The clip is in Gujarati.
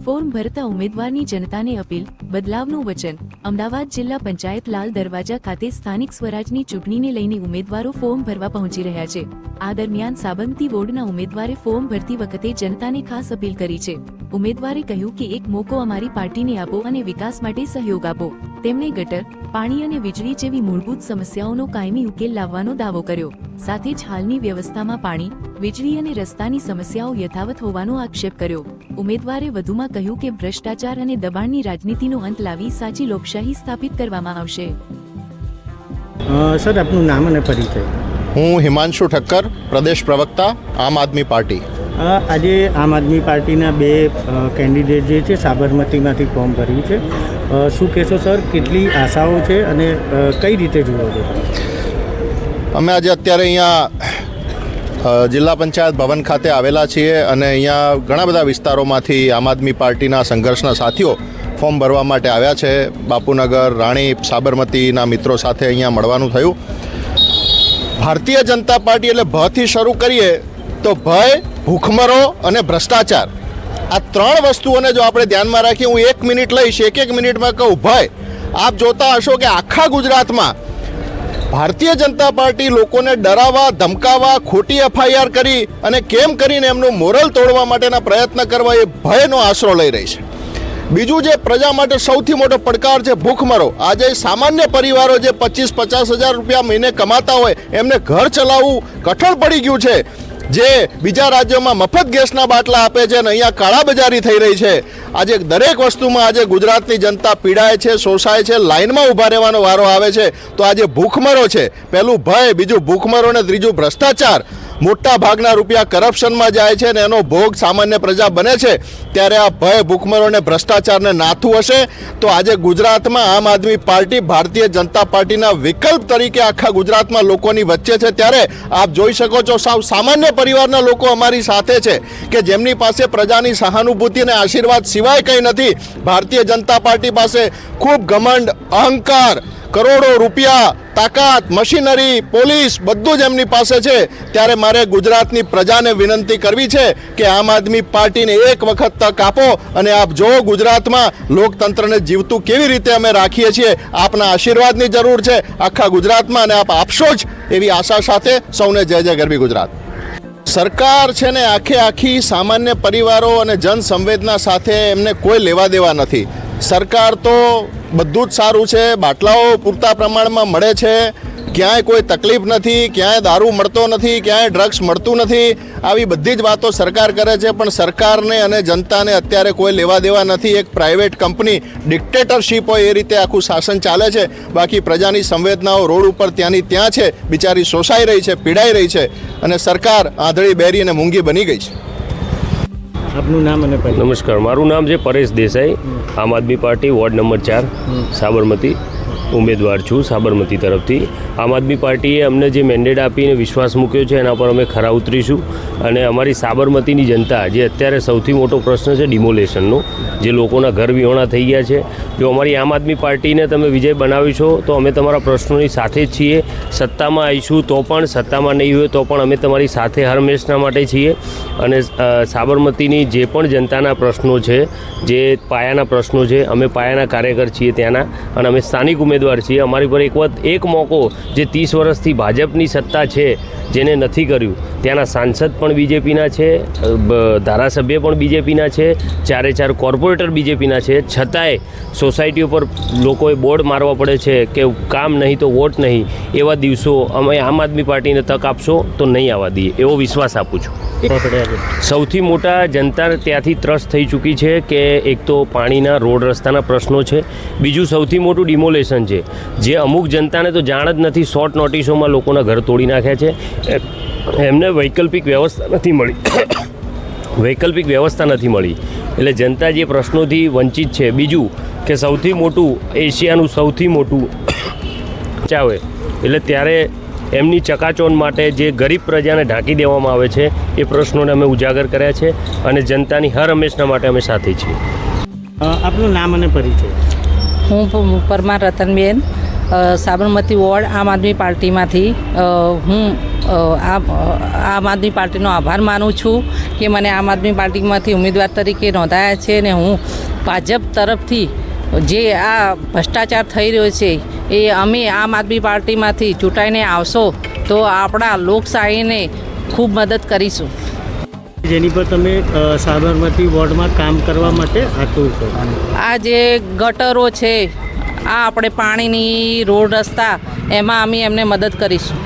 ફોર્મ ભરતા ઉમેદવારની જનતાને અપીલ, બદલાવનું વચન। અમદાવાદ જિલ્લા પંચાયત લાલ દરવાજા ખાતે સ્થાનિક સ્વરાજની ચૂંટણીને લઈને ઉમેદવારો ફોર્મ ભરવા પહોંચી રહ્યા છે। આ દરમિયાન સાબરમતી વોર્ડના ઉમેદવારે ફોર્મ ભરતી વખતે જનતાને ખાસ અપીલ કરી છે। ઉમેદવારે કહ્યું કે એક મોકો અમારી પાર્ટીને આપો અને વિકાસ માટે સહયોગ આપો। તેમણે ગટર, પાણી અને વીજળી જેવી મૂળભૂત સમસ્યાઓનો કાયમી ઉકેલ લાવવાનો દાવો કર્યો। સાથે જ હાલની વ્યવસ્થામાં પાણી, વીજળી અને રસ્તાની સમસ્યાઓ યથાવત હોવાનો આક્ષેપ કર્યો। ઉમેદવારે વધુમાં કહ્યું કે ભ્રષ્ટાચાર અને દબાણની રાજનીતિનો અંત લાવી સાચી લોકશાહી સ્થાપિત કરવામાં આવશે। સર, આપનું નામ અને પરિચય? હું હિમાંશુ ઠક્કર, પ્રદેશ પ્રવક્તા, આમ આદમી પાર્ટી। આજે આમ આદમી પાર્ટીના બે કેન્ડિડેટ જે છે સાબરમતીમાંથી ફોર્મ ભર્યું છે, શું કહેશો સર? કેટલી આશાઓ છે અને કઈ રીતે જુઓ છો? અમે આજે અત્યારે અહીંયા જિલ્લા પંચાયત ભવન ખાતે આવેલા છીએ અને અહીંયા ઘણા બધા વિસ્તારોમાંથી આમ આદમી પાર્ટીના સંઘર્ષના સાથીઓ ફોર્મ ભરવા માટે આવ્યા છે। બાપુનગર, રાણી, સાબરમતીના મિત્રો સાથે અહીંયા મળવાનું થયું। ભારતીય જનતા પાર્ટી એટલે ભથી શરૂ કરીએ તો ભય, ભૂખમરો અને ભ્રષ્ટાચાર, આ ત્રણ વસ્તુઓને જો આપણે ધ્યાનમાં રાખીએ, હું 1 મિનિટ લઈશ, એક મિનિટમાં કહું ભય। આપ જોતા હશો કે આખા ગુજરાતમાં ભારતીય જનતા પાર્ટી લોકોને ડરાવવા, ધમકાવવા, ખોટી FIR કરી અને કેમ કરીને એમનું મોરલ તોડવા માટેના પ્રયત્ન કરવા એ ભયનો આશરો લઈ રહી છે। બીજું જે પ્રજા માટે સૌથી મોટો પડકાર છે ભૂખમરો। આજે સામાન્ય પરિવારો જે 25-50 હજાર રૂપિયા મહિને કમાતા હોય એમને ઘર ચલાવવું કઠણ પડી ગયું છે। જે બીજા રાજ્યોમાં મફત ગેસના બાટલા આપે છે અને અહીંયા કાળાબજારી થઈ રહી છે। આજે દરેક વસ્તુમાં આજે ગુજરાતની જનતા પીડાય છે, શોષાય છે, લાઇનમાં ઊભા રહેવાનો વારો આવે છે। તો આજે ભૂખમરો છે, પહેલું ભય, બીજું ભૂખમરો અને ત્રીજું ભ્રષ્ટાચાર। મોટા ભાગના રૂપિયા કરપ્શનમાં જાય છે અને એનો ભોગ સામાન્ય પ્રજા બને છે। ત્યારે આ ભય, ભૂખમરો અને ભ્રષ્ટાચારને નાથું હશે તો આજે ગુજરાતમાં આમ આદમી પાર્ટી ભારતીય જનતા પાર્ટીના વિકલ્પ તરીકે આખા ગુજરાતમાં લોકોની વચ્ચે છે। ત્યારે આપ જોઈ શકો છો સાવ સામાન્ય પરિવારના લોકો અમારી સાથે છે કે જેમની પાસે પ્રજાની સહાનુભૂતિ અને આશીર્વાદ સિવાય કંઈ નથી। ભારતીય જનતા પાર્ટી પાસે ખૂબ ઘમંડ, અહંકાર, કરોડો રૂપિયા, તાકાત, મશીનરી, પોલીસ બધું જ એમની પાસે છે। ત્યારે મારે ગુજરાતની પ્રજાને વિનંતી કરવી છે કે આમ આદમી પાર્ટીને એક વખત તક આપો અને આપ જો ગુજરાતમાં લોકતંત્રને જીવતું કેવી રીતે અમે રાખીએ છીએ। આપના આશીર્વાદની જરૂર છે આખા ગુજરાતમાં અને આપ આપશો જ એવી આશા સાથે સૌને જય જય ગરવી ગુજરાત। સરકાર છે ને આખી સામાન્ય પરિવારો અને જન સંવેદના સાથે એમને કોઈ લેવા દેવા નથી। સરકાર તો બધું જ સારું છે, બાટલાઓ પૂરતા પ્રમાણમાં મળે છે, ક્યાંય કોઈ તકલીફ નથી, ક્યાંય દારૂ મળતો નથી, ક્યાંય ડ્રગ્સ મળતું નથી, આવી બધી જ વાતો સરકાર કરે છે। પણ સરકારને અને જનતાને અત્યારે કોઈ લેવા દેવા નથી। એક પ્રાઇવેટ કંપની ડિક્ટેટરશીપ હોય એ રીતે આખું શાસન ચાલે છે। બાકી પ્રજાની સંવેદનાઓ રોડ ઉપર ત્યાંની ત્યાં છે, બિચારી શોષાઈ રહી છે, પીડાઈ રહી છે અને સરકાર આંધળી, બેરી અને મૂંગી બની ગઈ છે। આપનું નામ અને પરિચય? નમસ્કાર, મારું નામ છે પરેશ દેસાઈ, આમ આદમી પાર્ટી વોર્ડ નંબર 4 સાબરમતી ઉમેદવાર છું સાબરમતી તરફથી। આમ આદમી પાર્ટીએ અમને જે મેન્ડેટ આપીને વિશ્વાસ મૂક્યો છે એના પર અમે ખરા ઉતરીશું અને અમારી સાબરમતીની જનતા, જે અત્યારે સૌથી મોટો પ્રશ્ન છે ડિમોલેશનનો, જે લોકોના ઘર વિહોણા થઈ ગયા છે, જો અમારી આમ આદમી પાર્ટીને તમે વિજય બનાવીશો તો અમે તમારા પ્રશ્નોની સાથે જ છીએ। સત્તામાં આવીશું તો પણ, સત્તામાં નહીં હોય તો પણ અમે તમારી સાથે હર હંમેશના માટે છીએ। અને સાબરમતીની જે પણ જનતાના પ્રશ્નો છે, જે પાયાના પ્રશ્નો છે, અમે પાયાના કાર્યકર છીએ ત્યાંના અને અમે સ્થાનિક ઉમેદવાર છીએ। અમારી પર એક મોકો, જે 30 વર્ષથી ભાજપની સત્તા છે જેને નથી કર્યું, ત્યાંના સાંસદ પણ બીજેપીના છે, ધારાસભ્ય પણ બીજેપીના છે, 4 કોર્પોરેટર બીજેપીના છે, છતાંય સોસાયટીઓ પર લોકોએ બોર્ડ મારવા પડે છે કે કામ નહીં તો વોટ નહીં। એવા દિવસો અમે આમ આદમી પાર્ટીને તક આપશો તો નહીં આવવા દઈએ એવો વિશ્વાસ આપું છું। સૌથી મોટા જનતા ત્યાંથી ત્રસ્ત થઈ ચૂકી છે કે એક તો પાણીના, રોડ રસ્તાના પ્રશ્નો છે, બીજું સૌથી મોટું ડિમોલેશન છે, જે અમુક જનતાને તો જાણ જ નથી। શોર્ટ નોટિસોમાં લોકોના ઘર તોડી નાખ્યા છે, એમને વૈકલ્પિક વ્યવસ્થા નથી મળી એટલે જનતા જે પ્રશ્નોથી વંચિત છે। બીજું કે સૌથી મોટું, એશિયાનું સૌથી મોટું ચાવે એટલે ત્યારે એમની ચકાચોંધ માટે જે ગરીબ પ્રજાને ઢાંકી દેવામાં આવે છે એ પ્રશ્નોને અમે ઉજાગર કર્યા છે અને જનતાની હર હંમેશના માટે અમે સાથે છીએ। આપનું નામ અને પરિચય? હું પરમાર રતનબેન, સાબરમતી વોર્ડ આમ આદમી પાર્ટીમાંથી હું આમ આદમી પાર્ટીનો આભાર માનું છું કે મને આમ આદમી પાર્ટીમાંથી ઉમેદવાર તરીકે નોંધાયા છે અને હું ભાજપ તરફથી જે આ ભ્રષ્ટાચાર થઈ રહ્યો છે એ અમે આમ આદમી પાર્ટીમાંથી ચૂંટાઈને આવશો તો આપણા લોકશાહીને ખૂબ મદદ કરીશું. જેની પર તમે સાબરમતી વોર્ડમાં કામ કરવા માટે આતુર છો. આ જે ગટરો છે, આ આપણે પાણીની રોડ રસ્તા, એમાં અમે એમને મદદ કરીશું.